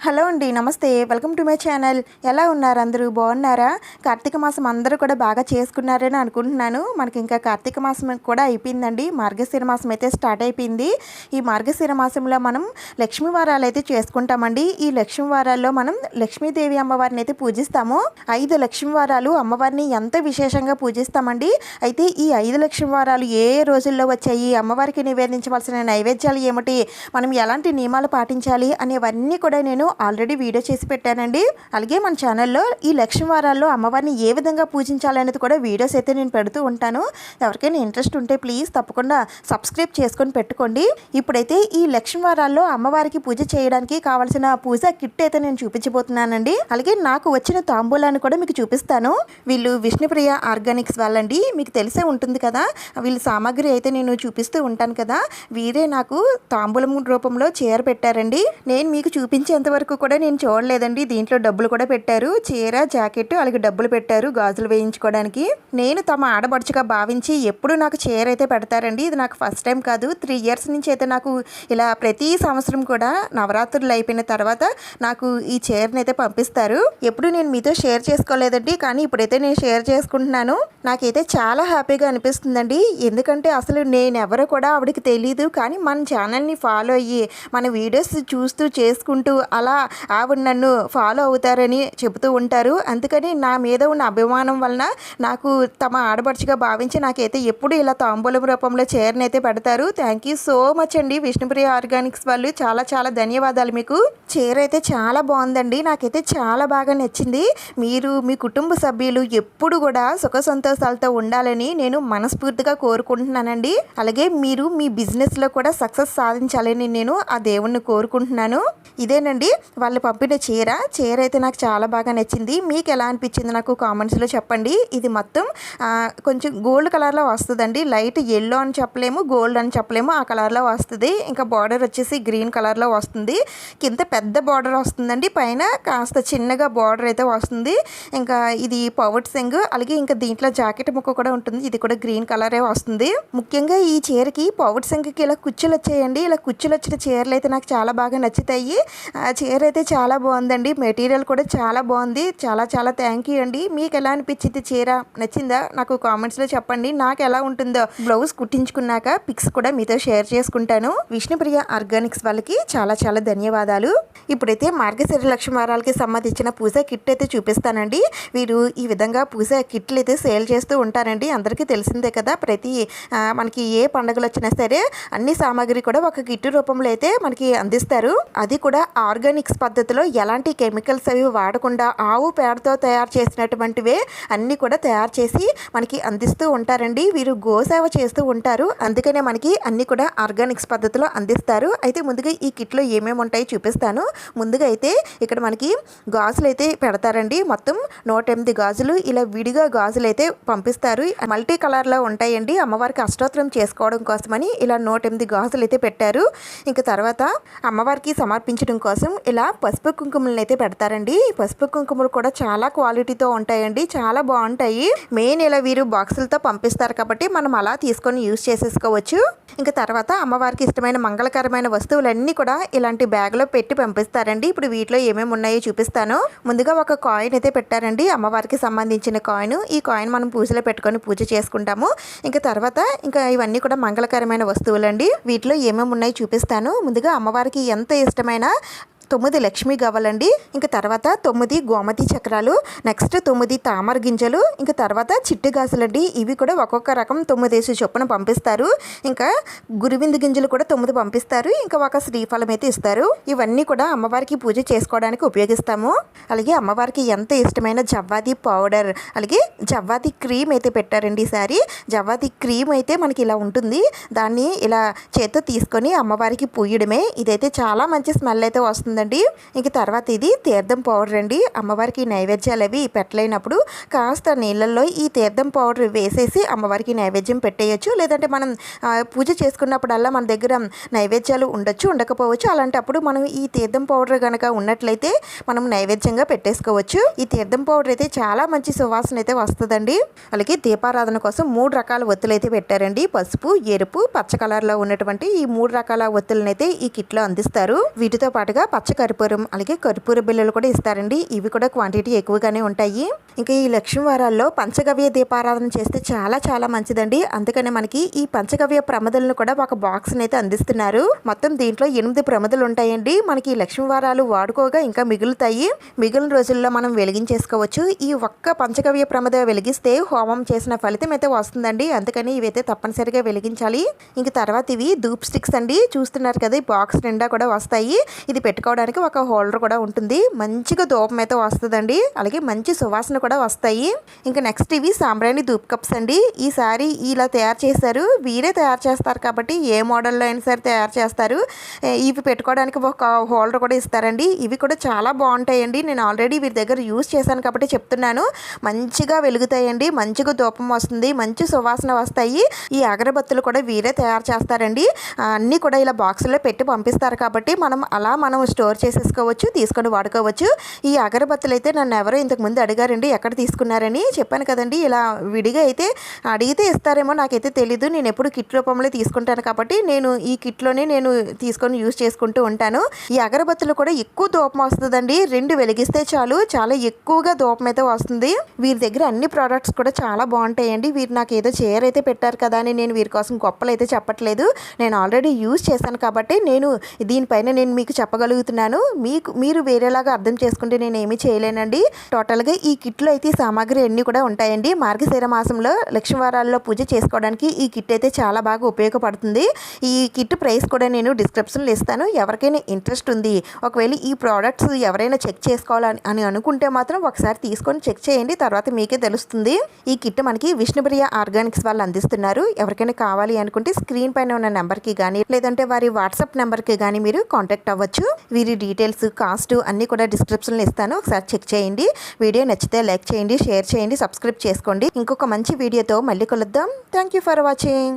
Hello అండి, నమస్తే. Welcome to my channel. ఎలా ఉన్నారు అందరూ? బాగున్నారా? కార్తీక మాసం అందరూ కూడా బాగా చేసుకున్నారని అనుకుంటున్నాను. మనకి ఇంకా కార్తీక మాసం కూడా అయిపోయిందండి. మార్గశిర మాసం అయితే స్టార్ట్ అయిపోయింది. ఈ మార్గశిర మాసంలో మనం లక్ష్మీ వారాలు అయితే చేసుకుంటామండి. ఈ లక్ష్మీ వారాల్లో మనం లక్ష్మీదేవి అమ్మవారిని అయితే పూజిస్తాము. 5 లక్ష్మీ వారాలు అమ్మవారిని ఎంత విశేషంగా పూజిస్తామండి. అయితే ఈ 5 లక్ష్మీ వారాలు ఏ రోజుల్లో వచ్చాయి, అమ్మవారికి నివేదించవలసిన నైవేద్యాలు ఏమిటి, మనం ఎలాంటి నియమాలు పాటించాలి అనేవన్నీ కూడా నేను ఆల్రెడీ వీడియో చేసి పెట్టానండి. అలాగే మన ఛానల్లో ఈ లక్ష్మీ వారాల్లో అమ్మవారిని ఏ విధంగా పూజించాలనేది కూడా వీడియోస్ అయితే నేను పెడుతూ ఉంటాను. ఎవరికైనా ఇంట్రెస్ట్ ఉంటే ప్లీజ్ తప్పకుండా సబ్స్క్రైబ్ చేసుకొని పెట్టుకోండి. ఇప్పుడైతే ఈ లక్ష్మీ వారాల్లో అమ్మవారికి పూజ చేయడానికి కావాల్సిన పూజ కిట్ అయితే నేను చూపించబోతున్నానండి. అలాగే నాకు వచ్చిన తాంబూలాన్ని కూడా మీకు చూపిస్తాను. వీళ్ళు విష్ణుప్రియ ఆర్గానిక్స్ వాళ్ళండి. మీకు తెలిసే ఉంటుంది కదా, వీళ్ళ సామాగ్రి అయితే నేను చూపిస్తూ ఉంటాను కదా. వీరే నాకు తాంబూలం రూపంలో చీర పెట్టారండి. నేను మీకు చూపించేంత వరకు కూడా నేను చూడలేదండి. దీంట్లో డబ్బులు కూడా పెట్టారు. చీర, జాకెట్, అలాగే డబ్బులు పెట్టారు గాజులు వేయించుకోవడానికి. నేను తమ ఆడబడుచుగా భావించి ఎప్పుడు నాకు చీర అయితే పెడతారండి. ఇది నాకు ఫస్ట్ టైం కాదు. 3 ఇయర్స్ నుంచి అయితే నాకు ఇలా ప్రతి సంవత్సరం కూడా నవరాత్రులు అయిపోయిన తర్వాత నాకు ఈ చీరని అయితే పంపిస్తారు. ఎప్పుడు నేను మీతో షేర్ చేసుకోలేదండి, కానీ ఇప్పుడైతే నేను షేర్ చేసుకుంటున్నాను. నాకైతే చాలా హ్యాపీగా అనిపిస్తుందండి. ఎందుకంటే అసలు నేనెవరో కూడా ఆవిడకి తెలియదు, కానీ మన ఛానల్ని ఫాలో అయ్యి మన వీడియోస్ చూస్తూ చేసుకుంటూ అలా ఆవిడ నన్ను ఫాలో అవుతారని చెబుతూ ఉంటారు. అందుకని నా మీద ఉన్న అభిమానం వలన నాకు తమ ఆడపడుచుగా భావించి నాకైతే ఎప్పుడు ఇలా తాంబూలం రూపంలో చీరని అయితే పెడతారు. థ్యాంక్ యూ సో మచ్ అండి విష్ణుప్రియ ఆర్గానిక్స్ వాళ్ళు. చాలా చాలా ధన్యవాదాలు మీకు. చీర అయితే చాలా బాగుందండి. నాకైతే చాలా బాగా నచ్చింది. మీరు మీ కుటుంబ సభ్యులు ఎప్పుడు కూడా సుఖ సంతోషాలతో ఉండాలని నేను మనస్ఫూర్తిగా కోరుకుంటున్నానండి. అలాగే మీరు మీ బిజినెస్లో కూడా సక్సెస్ సాధించాలని నేను ఆ దేవుణ్ణి కోరుకుంటున్నాను. ఇదేనండి వాళ్ళు పంపిన చీర. చీర అయితే నాకు చాలా బాగా నచ్చింది. మీకు ఎలా అనిపించింది నాకు కామెంట్స్లో చెప్పండి. ఇది మొత్తం కొంచెం గోల్డ్ కలర్లో వస్తుందండి. లైట్ ఎల్లో అని చెప్పలేము, గోల్డ్ అని చెప్పలేము, ఆ కలర్లో వస్తుంది. ఇంకా బార్డర్ వచ్చేసి గ్రీన్ కలర్లో వస్తుంది. కింద పెద్ద బార్డర్ వస్తుందండి, పైన కాస్త చిన్నగా బార్డర్ అయితే వస్తుంది. ఇంకా ఇది పవర్డ్ సింగ్. అలాగే ఇంకా దీంట్లో జాకెట్ ముక్క కూడా ఉంటుంది. ఇది కూడా గ్రీన్ కలరే వస్తుంది. ముఖ్యంగా ఈ చీరకి పవర్డ్ సింగ్కి ఇలా కుచ్చులు వచ్చాయండి. ఇలా కుచ్చులు వచ్చిన చీరలు అయితే నాకు చాలా బాగా నచ్చుతాయి. చీర అయితే చాలా బాగుందండి. మెటీరియల్ కూడా చాలా బాగుంది. చాలా చాలా థ్యాంక్ యూ అండి. మీకు ఎలా అనిపించింది? చీర నచ్చిందా? నాకు కామెంట్స్లో చెప్పండి. నాకు ఎలా ఉంటుందో బ్లౌజ్ కుట్టించుకున్నాక పిక్స్ కూడా మీతో షేర్ చేసుకుంటాను. విష్ణుప్రియ ఆర్గానిక్స్ వాళ్ళకి చాలా చాలా ధన్యవాదాలు. ఇప్పుడైతే మార్గశిర లక్ష్మీ వారాలకి సంబంధించిన పూజ కిట్ అయితే చూపిస్తానండి. వీరు ఈ విధంగా పూజ కిట్లు అయితే సేల్ చేస్తూ ఉంటారండి. అందరికీ తెలిసిందే కదా, ప్రతి మనకి ఏ పండుగలు వచ్చినా సరే అన్ని సామాగ్రి కూడా ఒక కిట్ రూపంలో అయితే మనకి అందిస్తారు. అది కూడా ఆర్గానిక్స్ పద్ధతిలో ఎలాంటి కెమికల్స్ అవి వాడకుండా ఆవు పేడతో తయారు చేసినటువంటివే అన్నీ కూడా తయారు చేసి మనకి అందిస్తూ ఉంటారండి. వీరు గోసేవ చేస్తూ ఉంటారు. అందుకనే మనకి అన్నీ కూడా ఆర్గానిక్స్ పద్ధతిలో అందిస్తారు. అయితే ముందుగా ఈ కిట్లో ఏమేమి ఉంటాయో చూపిస్తాను. ముందుగా అయితే ఇక్కడ మనకి గాజులు అయితే పెడతారండి. మొత్తం 108 గాజులు ఇలా విడిగా గాజులు అయితే పంపిస్తారు. మల్టీ కలర్లో ఉంటాయండి. అమ్మవారికి అష్టోత్తరం చేసుకోవడం కోసమని ఇలా 108 గాజులు అయితే పెట్టారు. ఇంకా తర్వాత అమ్మవారికి సమర్పించడం కోసం ఇలా పసుపు కుంకుమలను అయితే పెడతారండి. ఈ పసుపు కుంకుమలు కూడా చాలా క్వాలిటీతో ఉంటాయండి. చాలా బాగుంటాయి. మెయిన్ ఇలా వీరు బాక్సులతో పంపిస్తారు కాబట్టి మనం అలా తీసుకొని యూజ్ చేసేసుకోవచ్చు. ఇంకా తర్వాత అమ్మవారికి ఇష్టమైన మంగళకరమైన వస్తువులన్నీ కూడా ఇలాంటి బ్యాగ్లో పెట్టి పంపిస్తారండి. ఇప్పుడు వీటిలో ఏమేమి ఉన్నాయో చూపిస్తాను. ముందుగా ఒక కాయిన్ అయితే పెట్టారండి, అమ్మవారికి సంబంధించిన కాయిన్. ఈ కాయిన్ మనం పూజలో పెట్టుకొని పూజ చేసుకుంటాము. ఇంకా తర్వాత ఇంకా ఇవన్నీ కూడా మంగళకరమైన వస్తువులండి. వీటిలో ఏమేమి ఉన్నాయో చూపిస్తాను. ముందుగా అమ్మవారికి ఎంత ఇష్టమైన 9 లక్ష్మీ గవ్వలండి. ఇంకా తర్వాత 9 గోమతి చక్రాలు, నెక్స్ట్ 9 తామర గింజలు, ఇంకా తర్వాత చిట్టి గాజులండి. ఇవి కూడా ఒక్కొక్క రకం 9 చొప్పున పంపిస్తారు. ఇంకా గురువిందు గింజలు కూడా 9 పంపిస్తారు. ఇంకా ఒక శ్రీఫలం అయితే ఇస్తారు. ఇవన్నీ కూడా అమ్మవారికి పూజ చేసుకోవడానికి ఉపయోగిస్తాము. అలాగే అమ్మవారికి ఎంత ఇష్టమైన జవ్వాది పౌడర్, అలాగే జవ్వాది క్రీమ్ అయితే పెట్టారండి. ఈసారి జవ్వాది క్రీమ్ అయితే మనకి ఇలా ఉంటుంది. దాన్ని ఇలా చేత్తో తీసుకొని అమ్మవారికి పూయడమే. ఇదైతే చాలా మంచి స్మెల్ అయితే వస్తుంది. ఇంక తర్వాత ఇది తీర్థం పౌడర్ అండి. అమ్మవారికి నైవేద్యాలు అవి పెట్టలేనప్పుడు కాస్త నీళ్ళల్లో ఈ తీర్థం పౌడర్ వేసేసి అమ్మవారికి నైవేద్యం పెట్టేయచ్చు. లేదంటే మనం పూజ చేసుకున్నప్పుడల్లా మన దగ్గర నైవేద్యాలు ఉండొచ్చు, ఉండకపోవచ్చు. అలాంటప్పుడు మనం ఈ తీర్థం పౌడర్ కనుక ఉన్నట్లయితే మనం నైవేద్యంగా పెట్టేసుకోవచ్చు. ఈ తీర్థం పౌడర్ అయితే చాలా మంచి సువాసన అయితే వస్తుందండి. అలాగే దీపారాధన కోసం 3 రకాల ఒత్తులు అయితే పెట్టారండి. పసుపు, ఎరుపు, పచ్చ కలర్లో ఉన్నటువంటి ఈ 3 రకాల ఒత్తులను అయితే ఈ కిట్లో అందిస్తారు. వీటితో పాటుగా పచ్చ పచ్చ కర్పూరం అలాగే కర్పూర బిళ్ళలు కూడా ఇస్తారండి. ఇవి కూడా క్వాంటిటీ ఎక్కువగానే ఉంటాయి. ఇంకా ఈ లక్ష్మీ వారాల్లో పంచగవ్య దీపారాధన చేస్తే చాలా చాలా మంచిదండి. అందుకనే మనకి ఈ పంచగవ్య ప్రమిదలను కూడా ఒక బాక్స్ని అయితే అందిస్తున్నారు. మొత్తం దీంట్లో 8 ప్రమిదలు ఉంటాయండి. మనకి ఈ లక్ష్మీ వారాలు వాడుకోగా ఇంకా మిగులుతాయి. మిగిలిన రోజుల్లో మనం వెలిగించేసుకోవచ్చు. ఈ ఒక్క పంచగవ్య ప్రమిద వెలిగిస్తే హోమం చేసిన ఫలితం అయితే వస్తుందండి. అందుకని ఇవైతే తప్పనిసరిగా వెలిగించాలి. ఇంక తర్వాత ఇవి ధూప్ స్టిక్స్ అండి. చూస్తున్నారు కదా, ఈ బాక్స్ నిండా కూడా వస్తాయి. ఇది పెట్టుకోవడానికి ఒక హోల్డర్ కూడా ఉంటుంది. మంచిగా ధూపం అయితే వస్తుందండి. అలాగే మంచి సువాసన కూడా వస్తాయి. ఇంకా నెక్స్ట్ ఇవి సాంబ్రాణి ధూప్ కప్స్ అండి. ఈసారి ఇలా తయారు చేశారు. వీరే తయారు చేస్తారు కాబట్టి ఏ మోడల్లో అయినా సరే తయారు చేస్తారు. ఇవి పెట్టుకోవడానికి ఒక హోల్డర్ కూడా ఇస్తారండి. ఇవి కూడా చాలా బాగుంటాయండి. నేను ఆల్రెడీ వీరి దగ్గర యూజ్ చేశాను కాబట్టి చెప్తున్నాను. మంచిగా వెలుగుతాయండి. మంచిగా ధూపం వస్తుంది. మంచి సువాసన వస్తాయి. ఈ అగరబత్తులు కూడా వీరే తయారు చేస్తారండి. అన్నీ కూడా ఇలా బాక్సుల్లో పెట్టి పంపిస్తారు కాబట్టి మనం స్టోర్ చేసేసుకోవచ్చు, తీసుకొని వాడుకోవచ్చు. ఈ అగరబత్తులు అయితే నన్ను ఎవరో ఇంతకుముందు అడిగారండి ఎక్కడ తీసుకున్నారని. చెప్పాను కదండి, ఇలా విడిగా అయితే అడిగితే ఇస్తారేమో, నాకైతే తెలీదు. నేను ఎప్పుడు కిట్ రూపంలో తీసుకుంటాను కాబట్టి నేను ఈ కిట్లోనే తీసుకొని యూజ్ చేసుకుంటూ ఉంటాను. ఈ అగరబత్తులు కూడా ఎక్కువ ధూపం వస్తుందండి. 2 వెలిగిస్తే చాలు, చాలా ఎక్కువగా ధూపం అయితే వస్తుంది. వీరి దగ్గర అన్ని ప్రోడక్ట్స్ కూడా చాలా బాగుంటాయండి. వీరు నాకు ఏదో చైర్ అయితే పెట్టారు కదా అని నేను వీరి కోసం గొప్పలు అయితే చెప్పట్లేదు. నేను ఆల్రెడీ యూజ్ చేశాను కాబట్టి దీనిపైన నేను మీకు చెప్పగలుగుతున్నాను. మీరు వేరేలాగా అర్థం చేసుకుంటే నేను ఏమీ చేయలేనండి. టోటల్గా ఈ కిట్లో అయితే సామాగ్రి అన్నీ కూడా ఉంటాయండి. మార్గశిర మాసంలో లక్ష్మీవారాల్లో పూజ చేసుకోవడానికి ఈ కిట్ అయితే చాలా బాగా ఉపయోగపడుతుంది. ఈ కిట్ ప్రైస్ కూడా నేను డిస్క్రిప్షన్లో ఇస్తాను. ఎవరికైనా ఇంట్రెస్ట్ ఉంది, ఒకవేళ ఈ ప్రోడక్ట్స్ ఎవరైనా చెక్ చేసుకోవాలని అనుకుంటే మాత్రం ఒకసారి తీసుకొని చెక్ చేయండి. తర్వాత మీకే తెలుస్తుంది. ఈ కిట్ మనకి విష్ణుప్రియ ఆర్గానిక్స్ వాళ్ళు అందిస్తున్నారు. ఎవరికైనా కావాలి అనుకుంటే స్క్రీన్ పైన ఉన్న నెంబర్కి కానీ లేదంటే వారి వాట్సాప్ నెంబర్కి కానీ మీరు కాంటాక్ట్ అవ్వచ్చు. వీరి డీటెయిల్స్, కాస్ట్ అన్నీ కూడా డిస్క్రిప్షన్లో ఇస్తాను. ఒకసారి చెక్ చేయండి. వీడియో నచ్చితే లైక్ చేయండి, షేర్ చేయండి, సబ్స్క్రైబ్ చేసుకోండి. ఇంకొక మంచి వీడియోతో మళ్ళీ కలుద్దాం. Thank you for watching.